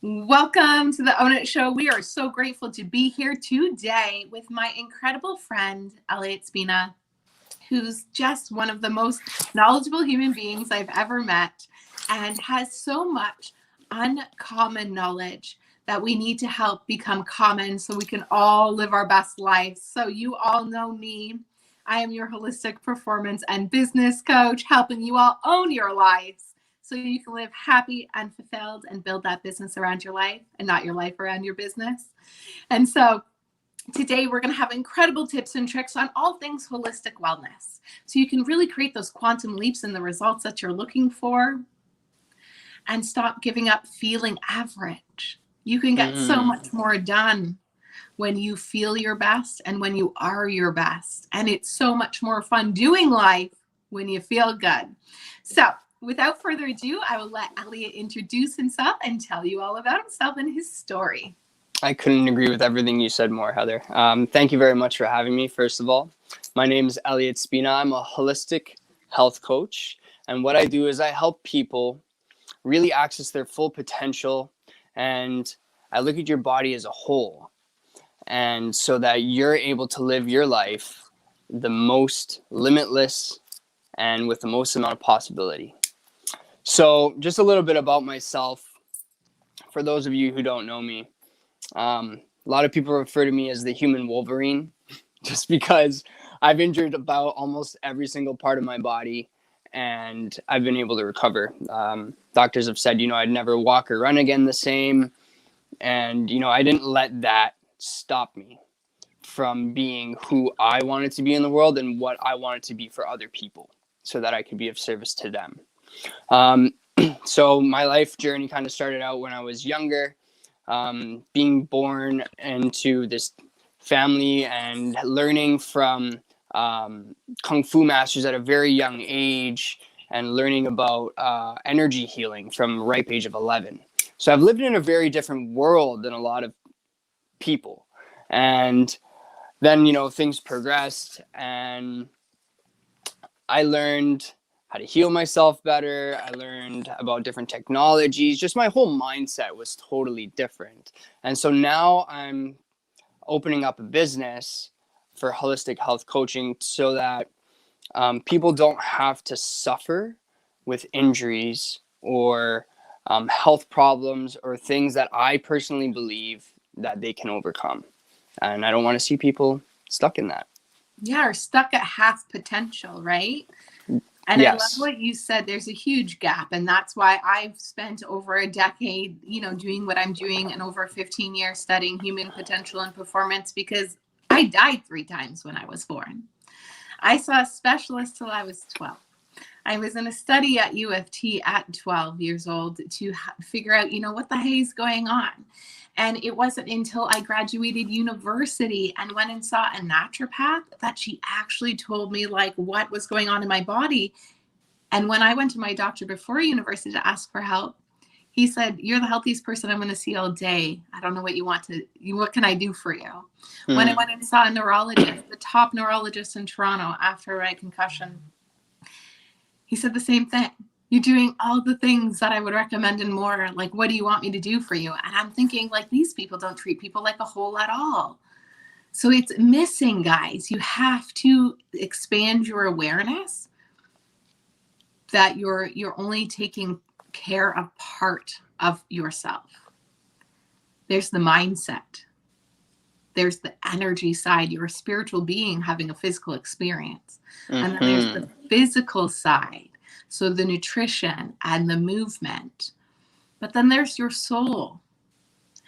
Welcome to the Own It Show. We are so grateful to be here today with my incredible friend, Elliot Spina, who's just one of the most knowledgeable human beings I've ever met and has so much uncommon knowledge that we need to help become common so we can all live our best lives. So you all know me. I am your holistic performance and business coach, helping you all own your lives so you can live happy and fulfilled and build that business around your life and not your life around your business. And so today we're going to have incredible tips and tricks on all things holistic wellness. So you can really create those quantum leaps in the results that you're looking for and stop giving up feeling average. You can get so much more done when you feel your best and when you are your best. And it's so much more fun doing life when you feel good. So without further ado, I will let Elliot introduce himself and tell you all about himself and his story. I couldn't agree with everything you said more, Heather. Thank you very much for having me, first of all. My name is Elliot Spina. I'm a holistic health coach. And what I do is I help people really access their full potential. And I look at your body as a whole. And so that you're able to live your life the most limitless and with the most amount of possibility. So just a little bit about myself. For those of you who don't know me, a lot of people refer to me as the human Wolverine, just because I've injured about almost every single part of my body, and I've been able to recover. Doctors have said, I'd never walk or run again the same, and, I didn't let that stop me from being who I wanted to be in the world and what I wanted to be for other people so that I could be of service to them. So my life journey kind of started out when I was younger. Being born into this family and learning from Kung Fu masters at a very young age and learning about energy healing from a ripe age of 11. So I've lived in a very different world than a lot of people. And then, things progressed and I learned how to heal myself better. I learned about different technologies. Just my whole mindset was totally different. And so now I'm opening up a business for holistic health coaching so that people don't have to suffer with injuries or health problems or things that I personally believe that they can overcome. And I don't want to see people stuck in that. Yeah, or stuck at half potential, right? And yes. I love what you said. There's a huge gap. And that's why I've spent over a decade, doing what I'm doing and over 15 years studying human potential and performance, because I died 3 times when I was born. I saw a specialist till I was 12. I was in a study at U of T at 12 years old to figure out, what the heck is going on. And it wasn't until I graduated university and went and saw a naturopath that she actually told me what was going on in my body. And when I went to my doctor before university to ask for help, he said, "You're the healthiest person I'm going to see all day. I don't know what can I do for you?" When I went and saw a neurologist, the top neurologist in Toronto after my concussion, he said the same thing. "You're doing all the things that I would recommend and more. What do you want me to do for you?" And I'm thinking, these people don't treat people like a whole at all. So it's missing, guys. You have to expand your awareness that you're only taking care of part of yourself. There's the mindset. There's the energy side. You're a spiritual being having a physical experience. And then there's the physical side. So the nutrition and the movement. But then there's your soul.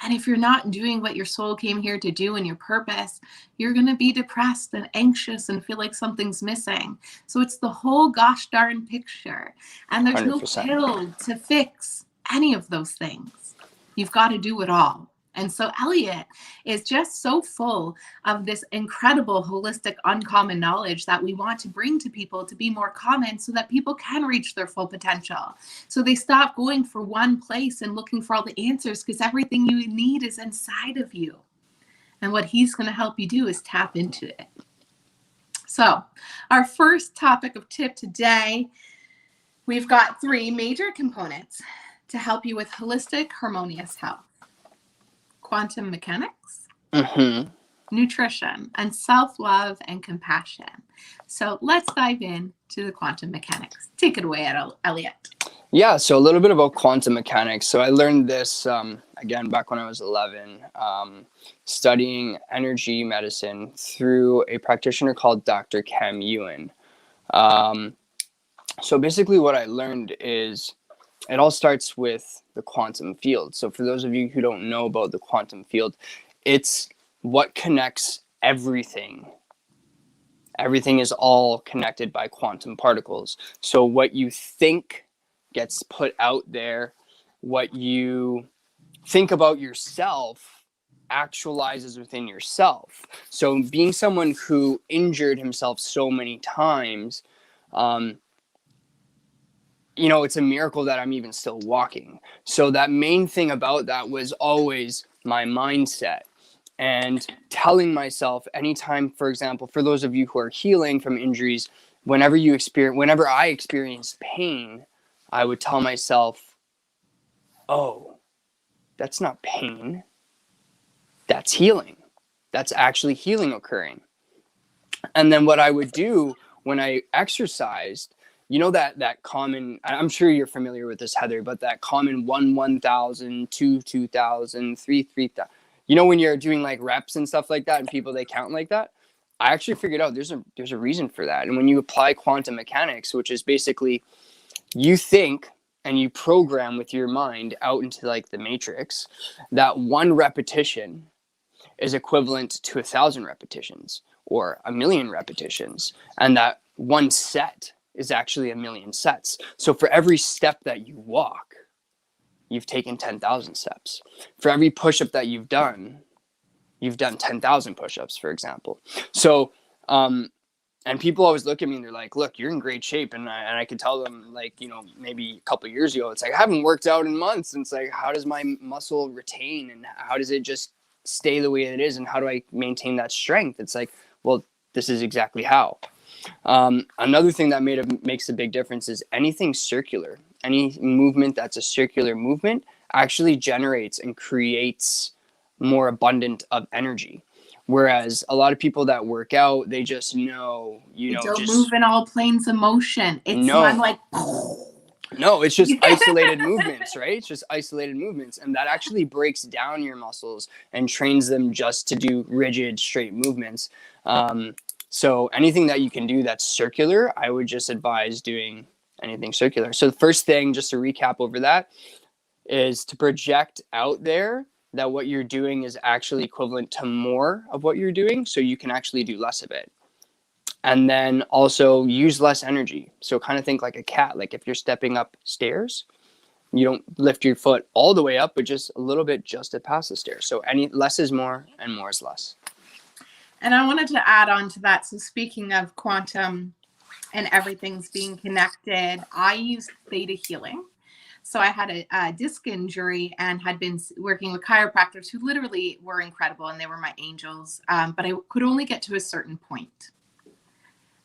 And if you're not doing what your soul came here to do and your purpose, you're going to be depressed and anxious and feel like something's missing. So it's the whole gosh darn picture. And there's 100%. No pill to fix any of those things. You've got to do it all. And so Elliot is just so full of this incredible holistic uncommon knowledge that we want to bring to people to be more common so that people can reach their full potential. So they stop going for one place and looking for all the answers, because everything you need is inside of you. And what he's going to help you do is tap into it. So our first topic of tip today, we've got 3 major components to help you with holistic, harmonious health, quantum mechanics, nutrition, and self-love and compassion. So let's dive in to the quantum mechanics. Take it away, Elliot. Yeah, so a little bit about quantum mechanics. So I learned this, again, back when I was 11, studying energy medicine through a practitioner called Dr. Cam Ewan. So basically what I learned is it all starts with the quantum field. So for those of you who don't know about the quantum field, it's what connects everything. Everything is all connected by quantum particles. So what you think gets put out there, what you think about yourself actualizes within yourself. So being someone who injured himself so many times, it's a miracle that I'm even still walking. So that main thing about that was always my mindset. And telling myself anytime, for example, for those of you who are healing from injuries, whenever I experienced pain, I would tell myself, oh, that's not pain. That's healing. That's actually healing occurring. And then what I would do when I exercised, that common, I'm sure you're familiar with this, Heather, but that common 1,000, 2,000, 3,000. When you're doing like reps and stuff like that and people, they count like that. I actually figured out there's a reason for that. And when you apply quantum mechanics, which is basically you think and you program with your mind out into like the matrix, that one repetition is equivalent to 1,000 repetitions or 1,000,000 repetitions. And that one set is actually 1,000,000 sets. So for every step that you walk, you've taken 10,000 steps. For every push-up that you've done 10,000 push-ups, for example. So, and people always look at me and they're like, look, you're in great shape. And I could tell them, like, maybe a couple of years ago, it's like, I haven't worked out in months. And it's like, how does my muscle retain? And how does it just stay the way it is? And how do I maintain that strength? It's like, well, this is exactly how. Another thing that makes a big difference is anything circular. Any movement that's a circular movement actually generates and creates more abundant of energy. Whereas a lot of people that work out, they just know, don't move in all planes of motion. It's not like... No, it's just isolated movements, right? It's just isolated movements. And that actually breaks down your muscles and trains them just to do rigid, straight movements. So anything that you can do that's circular, I would just advise doing anything circular. So the first thing, just to recap over that, is to project out there that what you're doing is actually equivalent to more of what you're doing, so you can actually do less of it. And then also use less energy. So kind of think like a cat. Like if you're stepping up stairs, you don't lift your foot all the way up, but just a little bit just to pass the stairs. So less is more and more is less. And I wanted to add on to that. So speaking of quantum and everything's being connected, I used theta healing. So I had a disc injury and had been working with chiropractors who literally were incredible and they were my angels. But I could only get to a certain point.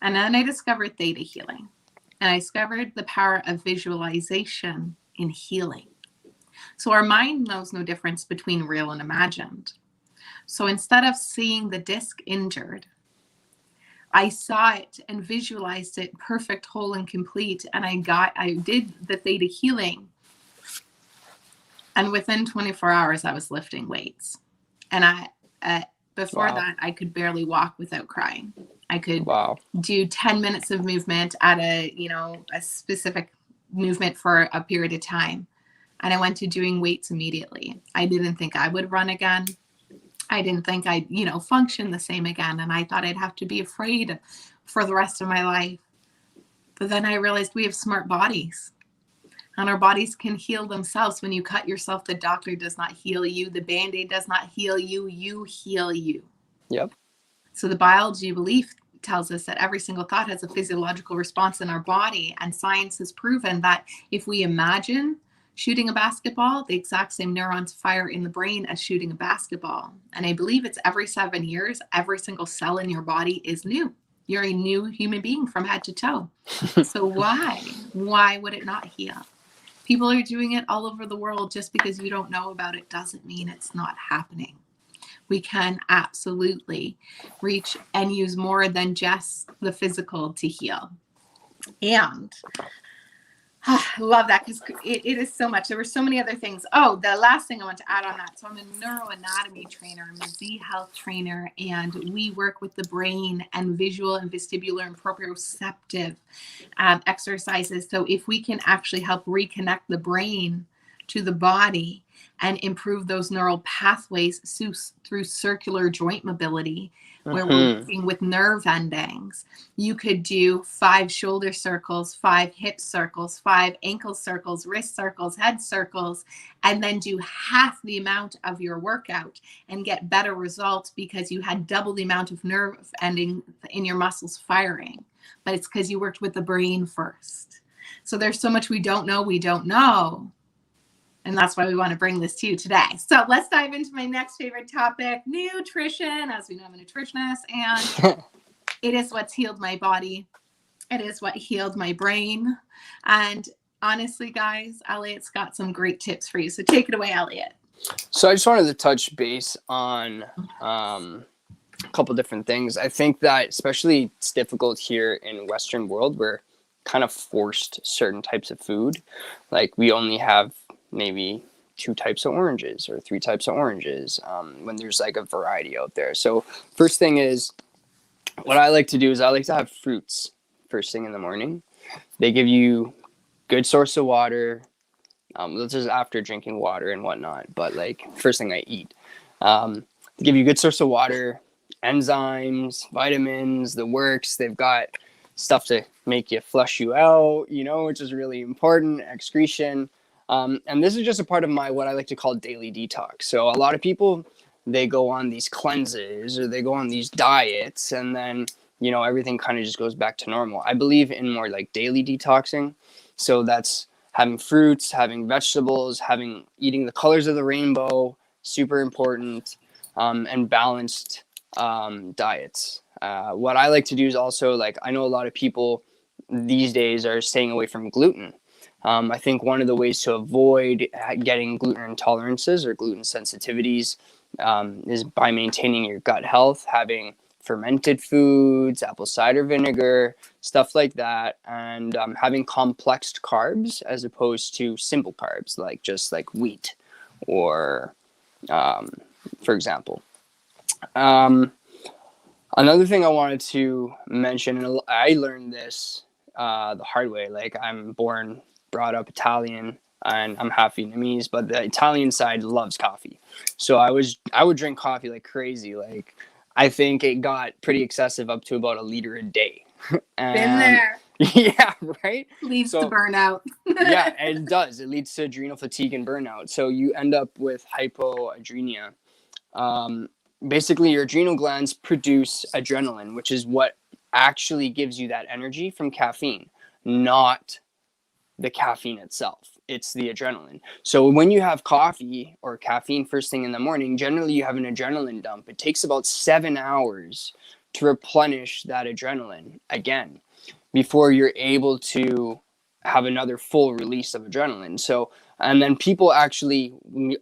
And then I discovered theta healing. And I discovered the power of visualization in healing. So our mind knows no difference between real and imagined. So instead of seeing the disc injured, I saw it and visualized it perfect, whole, and complete. And I did the theta healing. And within 24 hours, I was lifting weights. And before that, I could barely walk without crying. I could do 10 minutes of movement at a specific movement for a period of time. And I went to doing weights immediately. I didn't think I would run again. I didn't think I'd, function the same again. And I thought I'd have to be afraid for the rest of my life. But then I realized we have smart bodies. And our bodies can heal themselves. When you cut yourself, the doctor does not heal you. The Band-Aid does not heal you. You heal you. Yep. So the biology belief tells us that every single thought has a physiological response in our body. And science has proven that if we imagine shooting a basketball, the exact same neurons fire in the brain as shooting a basketball. And I believe it's every 7 years, every single cell in your body is new. You're a new human being from head to toe. So why would it not heal? People are doing it all over the world. Just because you don't know about it doesn't mean it's not happening. We can absolutely reach and use more than just the physical to heal. And I love that, because it is so much. There were so many other things. Oh, the last thing I want to add on that. So I'm a neuroanatomy trainer. I'm a Z Health trainer, and we work with the brain and visual and vestibular and proprioceptive exercises. So if we can actually help reconnect the brain to the body and improve those neural pathways through circular joint mobility, where we're working with nerve endings. You could do 5 shoulder circles, 5 hip circles, 5 ankle circles, wrist circles, head circles, and then do half the amount of your workout and get better results because you had double the amount of nerve ending in your muscles firing. But it's because you worked with the brain first. So there's so much we don't know. And that's why we want to bring this to you today. So let's dive into my next favorite topic, nutrition. As we know, I'm a nutritionist, and it is what's healed my body. It is what healed my brain. And honestly, guys, Elliott's got some great tips for you. So take it away, Elliott. So I just wanted to touch base on a couple different things. I think that especially it's difficult here in Western world. We're kind of forced certain types of food. Like we only have maybe 2 types of oranges or 3 types of oranges when there's like a variety out there. So first thing is, what I like to do is I like to have fruits first thing in the morning. They give you good source of water. This is after drinking water and whatnot, but like first thing I eat. They give you good source of water, enzymes, vitamins, the works. They've got stuff to make you flush you out, which is really important, excretion. And this is just a part of my, what I like to call daily detox. So a lot of people, they go on these cleanses or they go on these diets, and then, everything kind of just goes back to normal. I believe in more like daily detoxing. So that's having fruits, having vegetables, eating the colors of the rainbow, super important, and balanced diets. What I like to do is also, like, I know a lot of people these days are staying away from gluten. I think one of the ways to avoid getting gluten intolerances or gluten sensitivities is by maintaining your gut health, having fermented foods, apple cider vinegar, stuff like that, and having complex carbs as opposed to simple carbs, like just like wheat or, for example. Another thing I wanted to mention, and I learned this the hard way. Like, I'm brought up Italian, and I'm half Vietnamese, but the Italian side loves coffee. So I would drink coffee like crazy. Like, I think it got pretty excessive, up to about 1 liter a day. Been there. Yeah, right? Leads to burnout. Yeah, it does. It leads to adrenal fatigue and burnout. So you end up with hypoadrenia. Basically, your adrenal glands produce adrenaline, which is what actually gives you that energy from caffeine, not the caffeine itself. It's the adrenaline. So when you have coffee or caffeine first thing in the morning, generally you have an adrenaline dump. It takes about 7 hours to replenish that adrenaline again before you're able to have another full release of adrenaline. So, and then people actually,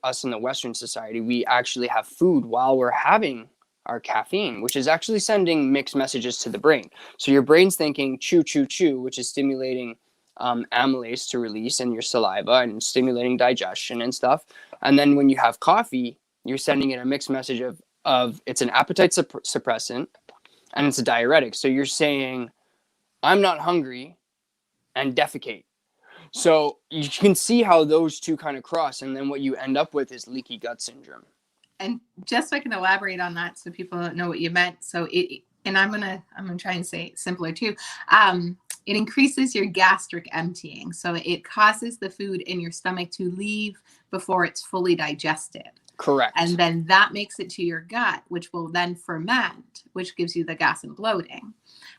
us in the Western society, we actually have food while we're having our caffeine, which is actually sending mixed messages to the brain. So your brain's thinking chew, chew, chew, which is stimulating amylase to release in your saliva and stimulating digestion and stuff. And then when you have coffee, you're sending it a mixed message of it's an appetite suppressant and it's a diuretic. So you're saying, I'm not hungry, and defecate. So you can see how those two kind of cross, and then what you end up with is leaky gut syndrome. And just so I can elaborate on that, so people know what you meant. So and I'm gonna try and say it simpler too. It increases your gastric emptying, so it causes the food in your stomach to leave before it's fully digested. Correct. And then that makes it to your gut, which will then ferment, which gives you the gas and bloating.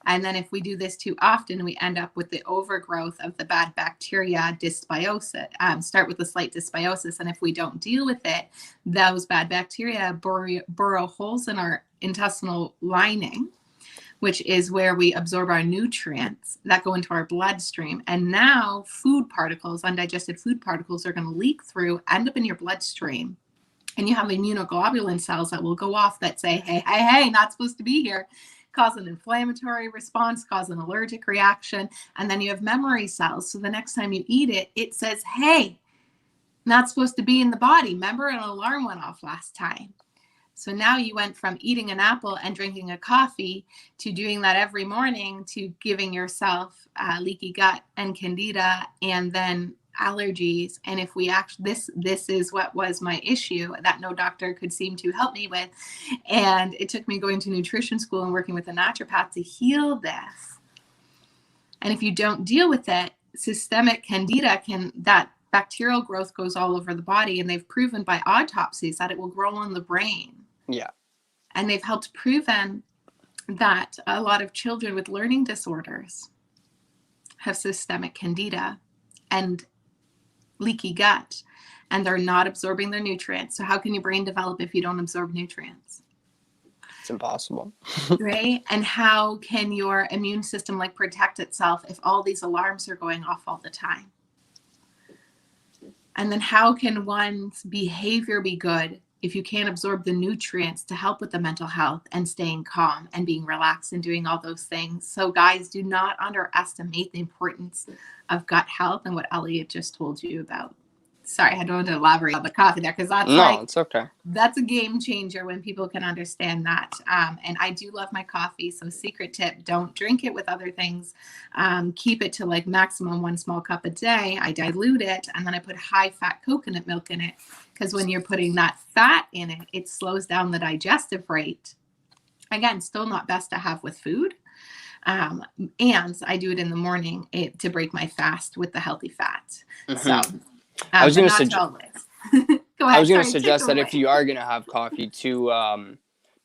And then if we do this too often, we end up with the overgrowth of the bad bacteria, dysbiosis. Start with a slight dysbiosis. And if we don't deal with it, those bad bacteria burrow holes in our intestinal lining, which is where we absorb our nutrients that go into our bloodstream. And now food particles, undigested food particles, are going to leak through, end up in your bloodstream. And you have immunoglobulin cells that will go off that say, hey, not supposed to be here, cause an inflammatory response, cause an allergic reaction. And then you have memory cells. So the next time you eat it, it says, hey, not supposed to be in the body. Remember, an alarm went off last time. So now you went from eating an apple and drinking a coffee to doing that every morning to giving yourself leaky gut and candida and then allergies. And if we actually, this is what was my issue that no doctor could seem to help me with. And it took me going to nutrition school and working with a naturopath to heal this. And if you don't deal with it, systemic candida that bacterial growth goes all over the body. And they've proven by autopsies that it will grow in the brain. Yeah. And they've helped proven that a lot of children with learning disorders have systemic candida and leaky gut, and they're not absorbing their nutrients. So how can your brain develop if you don't absorb nutrients? It's impossible. Right? And how can your immune system protect itself if all these alarms are going off all the time? And then how can one's behavior be good if you can't absorb the nutrients to help with the mental health and staying calm and being relaxed and doing all those things? So guys, do not underestimate the importance of gut health and what Elliot just told you about. Sorry, I don't want to elaborate on the coffee there because that's it's okay. That's a game changer when people can understand that. And I do love my coffee. So secret tip, don't drink it with other things. Keep it to maximum 1 small cup a day. I dilute it and then I put high fat coconut milk in it because when you're putting that fat in it, it slows down the digestive rate. Again, still not best to have with food. And I do it in the morning to break my fast with the healthy fat. Mm-hmm. So I was going to suggest that if you are going to have coffee to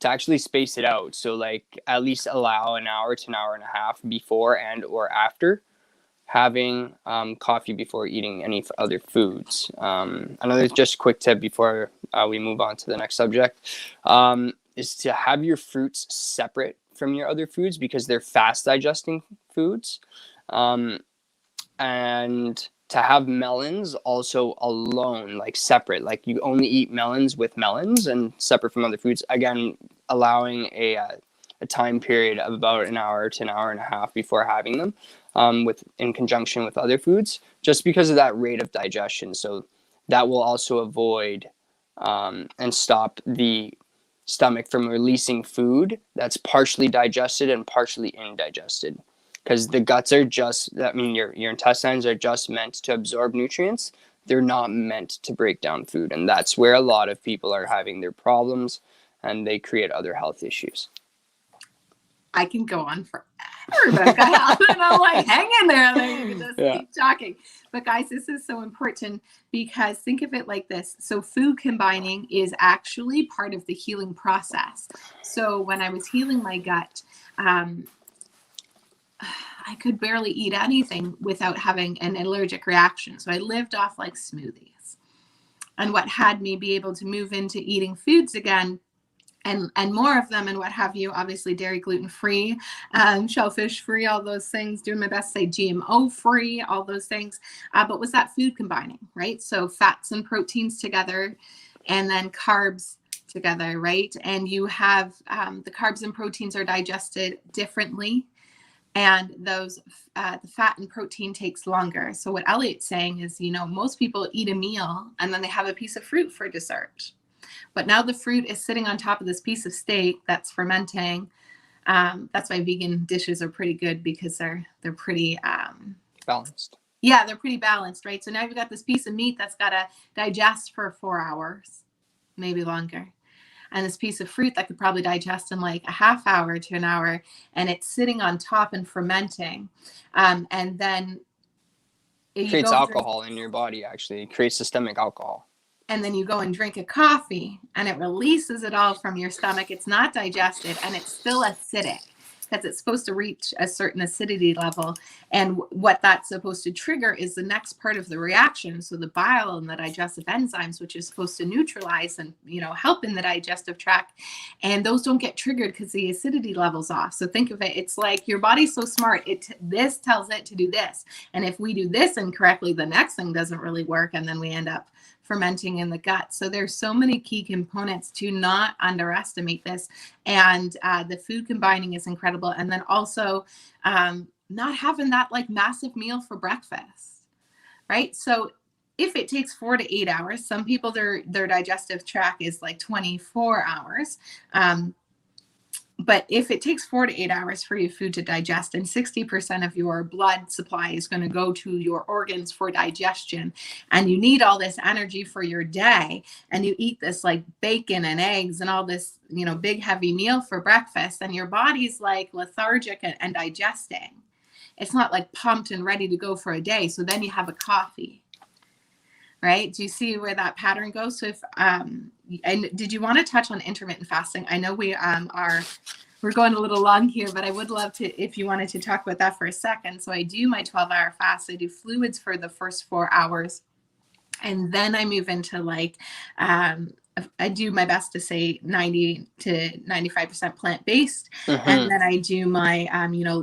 actually space it out. So at least allow an hour to an hour and a half before and or after having coffee before eating any other foods. Another just quick tip before we move on to the next subject is to have your fruits separate from your other foods because they're fast digesting foods. And to have melons also alone, separate, you only eat melons with melons and separate from other foods. Again, allowing a time period of about an hour to an hour and a half before having them in conjunction with other foods, just because of that rate of digestion. So that will also avoid and stop the stomach from releasing food that's partially digested and partially indigested. Because the guts are your intestines are just meant to absorb nutrients. They're not meant to break down food. And that's where a lot of people are having their problems and they create other health issues. I can go on forever about gut health. And I'm hang in there. You can just keep talking. But guys, this is so important because think of it like this. So food combining is actually part of the healing process. So when I was healing my gut, I could barely eat anything without having an allergic reaction. So I lived off smoothies. And what had me be able to move into eating foods again and more of them and what have you, obviously dairy, gluten-free, shellfish-free, all those things, doing my best to say GMO-free, all those things. But was that food combining, right? So fats and proteins together and then carbs together, right? And you have the carbs and proteins are digested differently. And those the fat and protein takes longer. So what Elliot's saying is, most people eat a meal and then they have a piece of fruit for dessert. But now the fruit is sitting on top of this piece of steak that's fermenting. That's why vegan dishes are pretty good because they're pretty balanced. Yeah, they're pretty balanced, right? So now you've got this piece of meat that's got to digest for 4 hours, maybe longer. And this piece of fruit that could probably digest in a half hour to an hour, and it's sitting on top and fermenting. And then it creates alcohol in your body, actually. It creates systemic alcohol. And then you go and drink a coffee, and it releases it all from your stomach. It's not digested, and it's still acidic. because it's supposed to reach a certain acidity level. And what that's supposed to trigger is the next part of the reaction. So the bile and the digestive enzymes, which is supposed to neutralize and, help in the digestive tract. And those don't get triggered because the acidity level's off. So think of it, it's like your body's so smart. This tells it to do this. And if we do this incorrectly, the next thing doesn't really work. And then we end up fermenting in the gut. So there's so many key components to not underestimate this. And the food combining is incredible. And then also not having that like massive meal for breakfast, right? So if it takes 4 to 8 hours, some people, their digestive tract is like 24 hours. But if it takes 4 to 8 hours for your food to digest, and 60% of your blood supply is going to go to your organs for digestion, and you need all this energy for your day, and you eat this like bacon and eggs and all this, big heavy meal for breakfast, and your body's like lethargic and digesting. It's not like pumped and ready to go for a day. So then you have a coffee, right? Do you see where that pattern goes? So if, and did you want to touch on intermittent fasting? I know we're going a little long here, but I would love to, if you wanted to talk about that for a second. So I do my 12-hour fast. I do fluids for the first 4 hours. And then I move into like, I do my best to say 90 to 95% plant-based. And then I do my,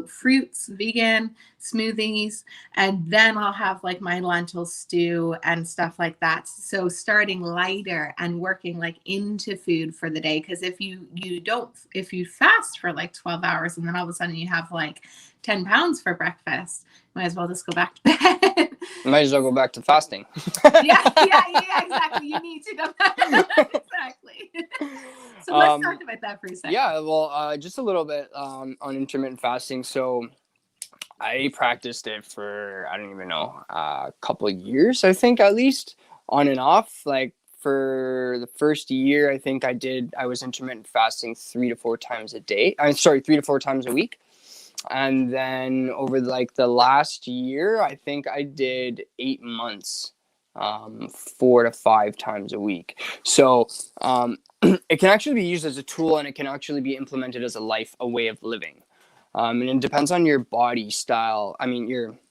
fruits, vegan, smoothies, and then I'll have like my lentil stew and stuff like that. So starting lighter and working like into food for the day. Because if you fast for like 12 hours and then all of a sudden you have like 10 pounds for breakfast, might as well just go back to bed. Might as well go back to fasting. yeah, exactly. You need to go back. Exactly. So let's talk about that for a second. Yeah, well, just a little bit on intermittent fasting. So I practiced it for, I don't even know, a couple of years, I think, at least, on and off. Like for the first year, I think I was intermittent fasting 3 to 4 times a day. 3 to 4 times a week. And then over like the last year, I think I did 8 months, 4 to 5 times a week. So it can actually be used as a tool, and it can actually be implemented as a way of living. And it depends on your body style. I mean,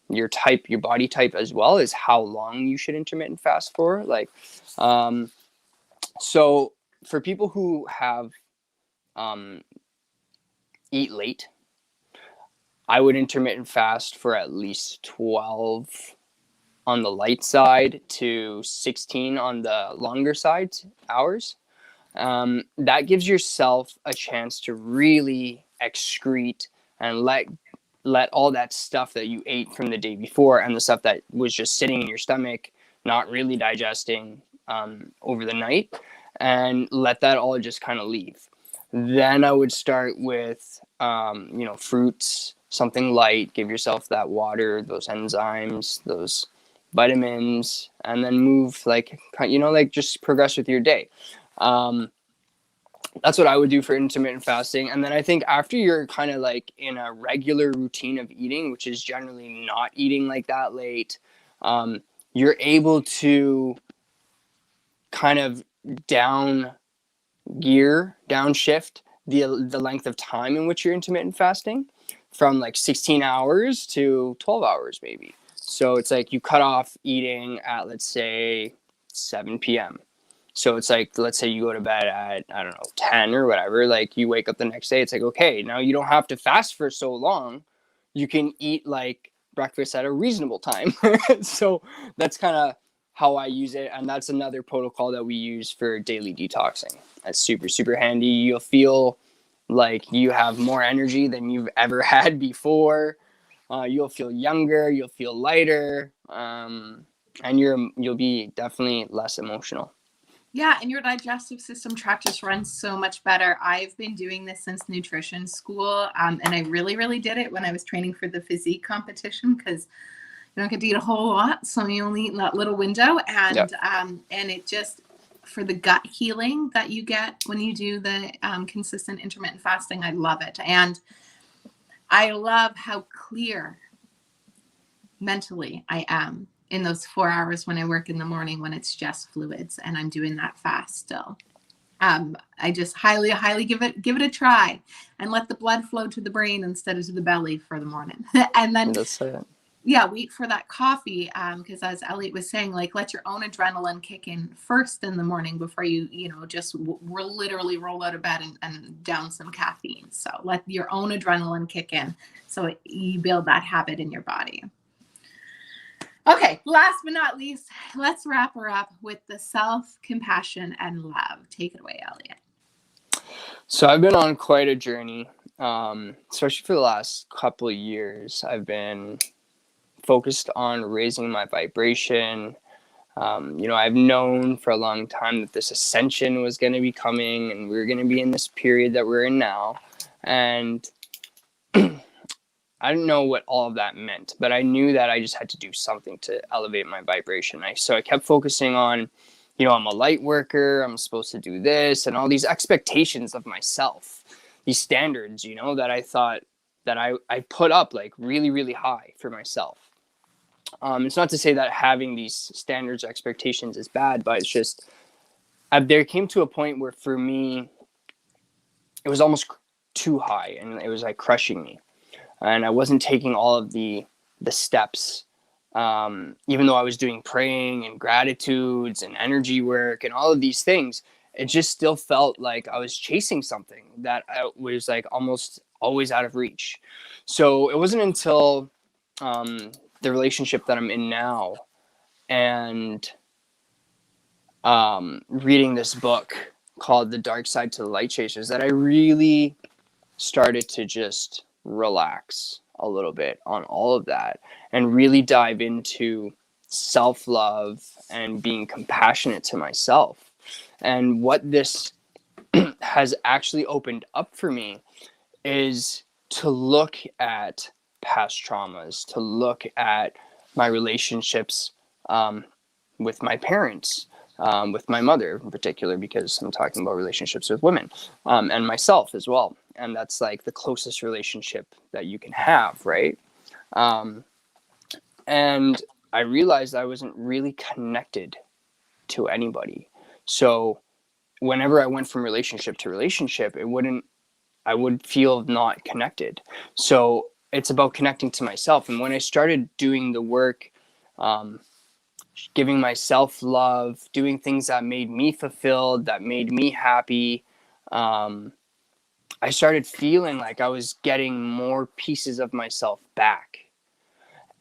your type, your body type as well, is how long you should intermittent fast for. Like, so for people who have eat late, I would intermittent fast for at least 12 on the light side to 16 on the longer side hours. That gives yourself a chance to really excrete and let all that stuff that you ate from the day before and the stuff that was just sitting in your stomach, not really digesting over the night, and let that all just kind of leave. Then I would start with, fruits, something light, give yourself that water, those enzymes, those vitamins, and then move just progress with your day. That's what I would do for intermittent fasting. And then I think after you're kind of like in a regular routine of eating, which is generally not eating like that late, you're able to kind of downshift the length of time in which you're intermittent fasting from like 16 hours to 12 hours maybe. So it's like you cut off eating at, let's say, 7 p.m. So it's like, let's say you go to bed at, 10 or whatever, like you wake up the next day, it's like, okay, now you don't have to fast for so long. You can eat like breakfast at a reasonable time. So that's kind of how I use it. And that's another protocol that we use for daily detoxing. That's super, super handy. You'll feel like you have more energy than you've ever had before. You'll feel younger, you'll feel lighter, and you'll be definitely less emotional. Yeah, and your digestive system tract just runs so much better. I've been doing this since nutrition school, and I really, really did it when I was training for the physique competition, because you don't get to eat a whole lot, so you only eat in that little window. And Yep. And it just, for the gut healing that you get when you do the consistent intermittent fasting, I love it. And I love how clear mentally I am in those 4 hours when I work in the morning, when it's just fluids and I'm doing that fast still. I just highly give it a try, and let the blood flow to the brain instead of to the belly for the morning. And then, That's it. yeah, wait for that coffee. Because as Elliot was saying, like, let your own adrenaline kick in first in the morning before you know, just literally roll out of bed and down some caffeine. So let your own adrenaline kick in, so you build that habit in your body. Okay, last but not least, let's wrap her up with the self-compassion and love. Take it away, Elliot. So I've been on quite a journey, especially for the last couple of years. I've been focused on raising my vibration. You know, I've known for a long time that this ascension was going to be coming, and we were going to be in this period that we're in now. And I didn't know what all of that meant, but I knew that I just had to do something to elevate my vibration. So I kept focusing on, you know, I'm a light worker, I'm supposed to do this, and all these expectations of myself, these standards, you know, that I thought that I put up like really, really high for myself. It's not to say that having these standards or expectations is bad, but it's just, there came to a point where for me, it was almost too high, and it was like crushing me. And I wasn't taking all of the steps, even though I was doing praying and gratitudes and energy work and all of these things. It just still felt like I was chasing something that was like almost always out of reach. So it wasn't until the relationship that I'm in now and reading this book called The Dark Side to the Light Chasers that I really started to just relax a little bit on all of that and really dive into self-love and being compassionate to myself. And what this has actually opened up for me is to look at past traumas, to look at my relationships with my parents, with my mother in particular, because I'm talking about relationships with women, and myself as well. And that's like the closest relationship that you can have, right? And I realized I wasn't really connected to anybody. So whenever I went from relationship to relationship, I would feel not connected. So it's about connecting to myself. And when I started doing the work, giving myself love, doing things that made me fulfilled, that made me happy, I started feeling like I was getting more pieces of myself back.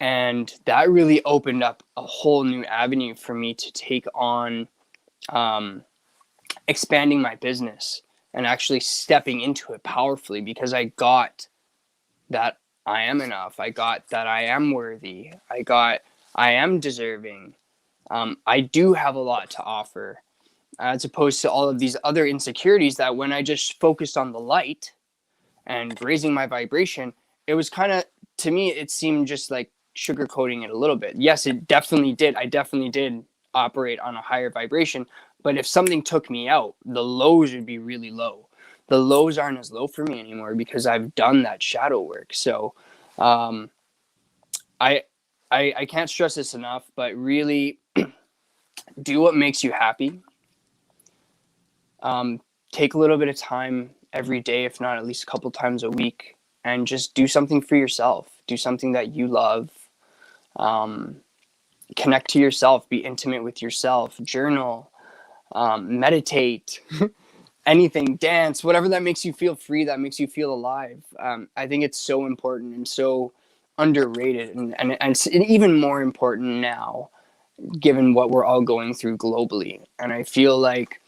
And that really opened up a whole new avenue for me to take on expanding my business and actually stepping into it powerfully, because I got that I am enough. I got that I am worthy. I got I am deserving. I do have a lot to offer, as opposed to all of these other insecurities that when I just focused on the light and raising my vibration, it was kind of, to me, it seemed just like sugarcoating it a little bit. Yes, it definitely did. I definitely did operate on a higher vibration. But if something took me out, the lows would be really low. The lows aren't as low for me anymore because I've done that shadow work. So I, I can't stress this enough, but really do what makes you happy. Take a little bit of time every day, if not at least a couple times a week, and just do something for yourself. Do something that you love. Connect to yourself. Be intimate with yourself. Journal. Meditate. Anything. Dance. Whatever that makes you feel free. That makes you feel alive. I think it's so important and so underrated, and it's even more important now, given what we're all going through globally. And I feel like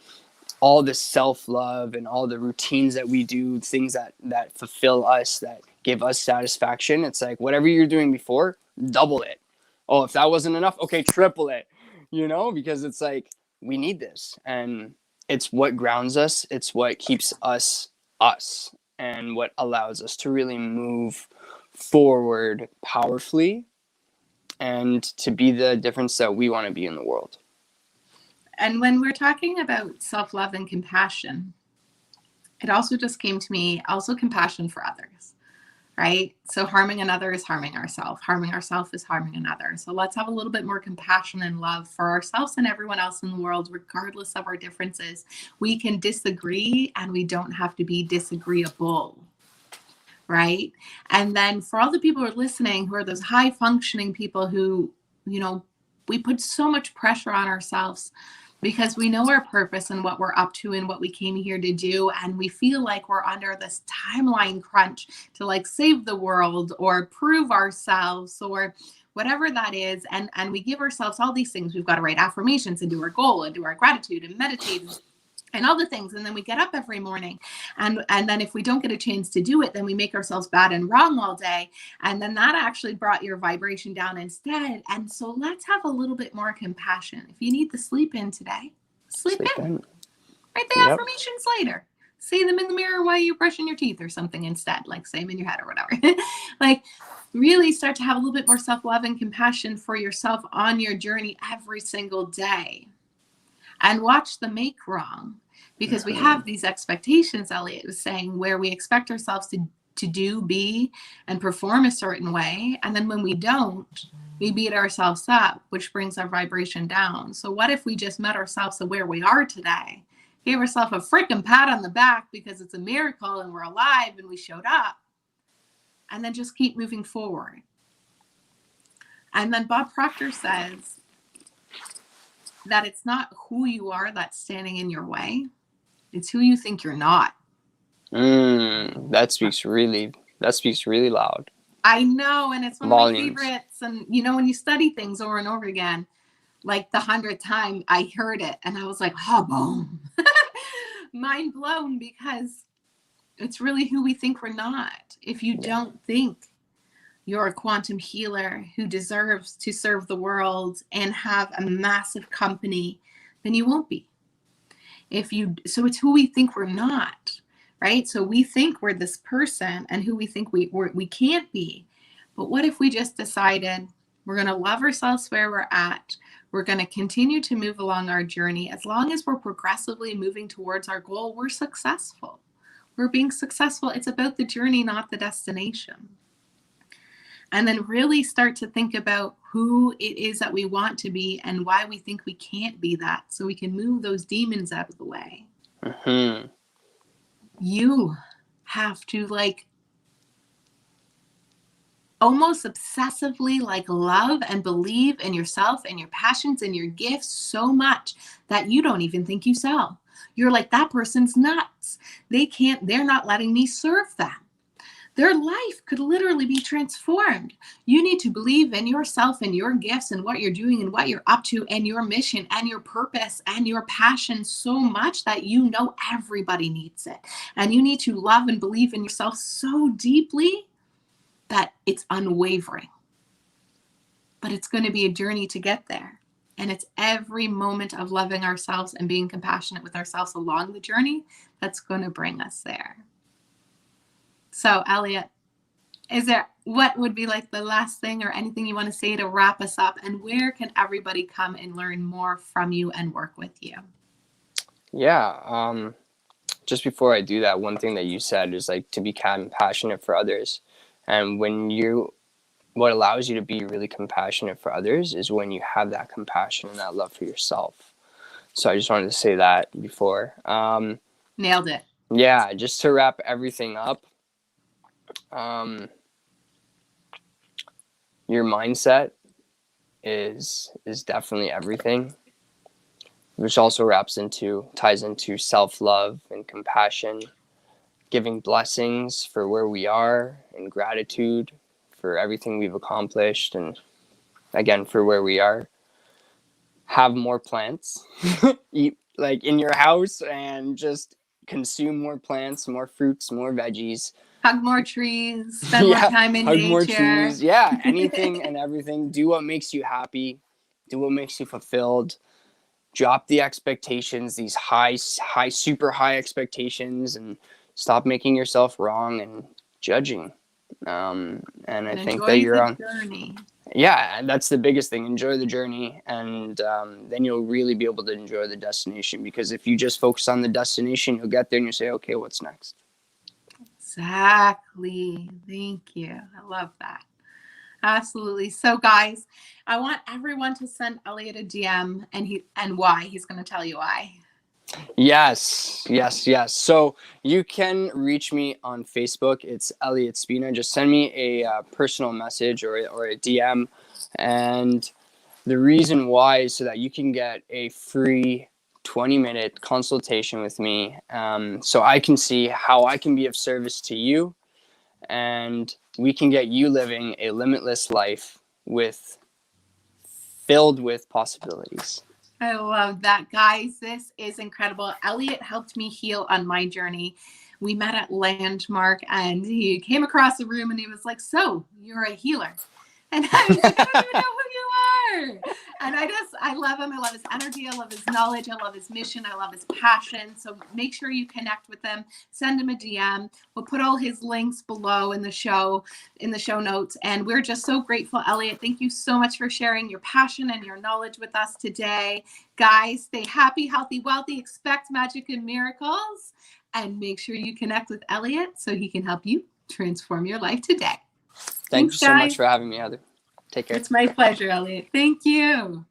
all the self-love and all the routines that we do, things that fulfill us, that give us satisfaction, it's like whatever you're doing before, double it. Oh, if that wasn't enough, okay, triple it, you know, because it's like we need this, and it's what grounds us, it's what keeps us us, and what allows us to really move forward powerfully and to be the difference that we want to be in the world. And when we're talking about self-love and compassion, it also just came to me, also compassion for others. right? So harming another is harming ourselves. Harming ourselves is harming another. So let's have a little bit more compassion and love for ourselves and everyone else in the world, regardless of our differences. We can disagree and we don't have to be disagreeable, right? And then for all the people who are listening, who are those high functioning people who, you know, we put so much pressure on ourselves because we know our purpose and what we're up to and what we came here to do. And we feel like we're under this timeline crunch to like save the world or prove ourselves or whatever that is. And we give ourselves all these things. We've got to write affirmations and do our goal and do our gratitude and meditate and all the things. And then we get up every morning. And then if we don't get a chance to do it, then we make ourselves bad and wrong all day. And then that actually brought your vibration down instead. And so let's have a little bit more compassion. If you need to sleep in today, sleep in. Write the affirmations later. Say them in the mirror while you're brushing your teeth or something instead, like say them in your head or whatever. Like really start to have a little bit more self-love and compassion for yourself on your journey every single day. And watch the make wrong, because we have these expectations, Elliot was saying, where we expect ourselves to do, be, and perform a certain way. And then when we don't, we beat ourselves up, which brings our vibration down. So what if we just met ourselves at where we are today, gave ourselves a freaking pat on the back because it's a miracle and we're alive and we showed up, and then just keep moving forward. And then Bob Proctor says that it's not who you are that's standing in your way. It's who you think you're not. That speaks really loud. I know. And it's one of my favorites. And you know, when you study things over and over again, like the 100th time I heard it and I was like, oh, boom, mind blown, because it's really who we think we're not. If you don't think you're a quantum healer who deserves to serve the world and have a massive company, then you won't be. So it's who we think we're not, right? So we think we're this person and who we think we can't be. But what if we just decided we're going to love ourselves where we're at? We're going to continue to move along our journey. As long as we're progressively moving towards our goal, we're successful. We're being successful. It's about the journey, not the destination. And then really start to think about who it is that we want to be and why we think we can't be that, so we can move those demons out of the way. You have to like almost obsessively like love and believe in yourself and your passions and your gifts so much that you don't even think you sell. You're like, that person's nuts. They're not letting me serve them. Their life could literally be transformed. You need to believe in yourself and your gifts and what you're doing and what you're up to and your mission and your purpose and your passion so much that you know everybody needs it. And you need to love and believe in yourself so deeply that it's unwavering. But it's going to be a journey to get there. And it's every moment of loving ourselves and being compassionate with ourselves along the journey that's going to bring us there. So, Elliot, what would be like the last thing or anything you want to say to wrap us up? And where can everybody come and learn more from you and work with you? Yeah. Just before I do that, one thing that you said is like to be compassionate for others. And what allows you to be really compassionate for others is when you have that compassion and that love for yourself. So I just wanted to say that before. Nailed it. Yeah, just to wrap everything up. Your mindset is definitely everything, which also ties into self-love and compassion, giving blessings for where we are and gratitude for everything we've accomplished, and again for where we are. Have more plants eat like in your house and just consume more plants, more fruits, more veggies. Hug more trees, spend more time in nature. More trees. Yeah, anything and everything. Do what makes you happy. Do what makes you fulfilled. Drop the expectations, these super high expectations, and stop making yourself wrong and judging. And I think that you're on journey. Yeah, that's the biggest thing. Enjoy the journey, and then you'll really be able to enjoy the destination. Because if you just focus on the destination, you'll get there and you say, okay, what's next? Exactly. Thank you. I love that. Absolutely. So guys, I want everyone to send Elliot a DM and why. He's going to tell you why. Yes. So you can reach me on Facebook. It's Elliott Spina. Just send me a personal message or a DM. And the reason why is so that you can get a free 20-minute consultation with me, so I can see how I can be of service to you, and we can get you living a limitless life filled with possibilities. I love that, guys. This is incredible. Elliot helped me heal on my journey. We met at Landmark and he came across the room and he was like, "So you're a healer?" And I was like, "I don't even know who you are." And I love him. I love his energy. I love his knowledge. I love his mission. I love his passion. So make sure you connect with him. Send him a DM. We'll put all his links below in the show notes. And we're just so grateful, Elliot. Thank you so much for sharing your passion and your knowledge with us today. Guys, stay happy, healthy, wealthy, expect magic and miracles. And make sure you connect with Elliot so he can help you transform your life today. Thank Thanks, you so much guys. for having me, Heather. Take care. It's my pleasure, Elliot. Thank you.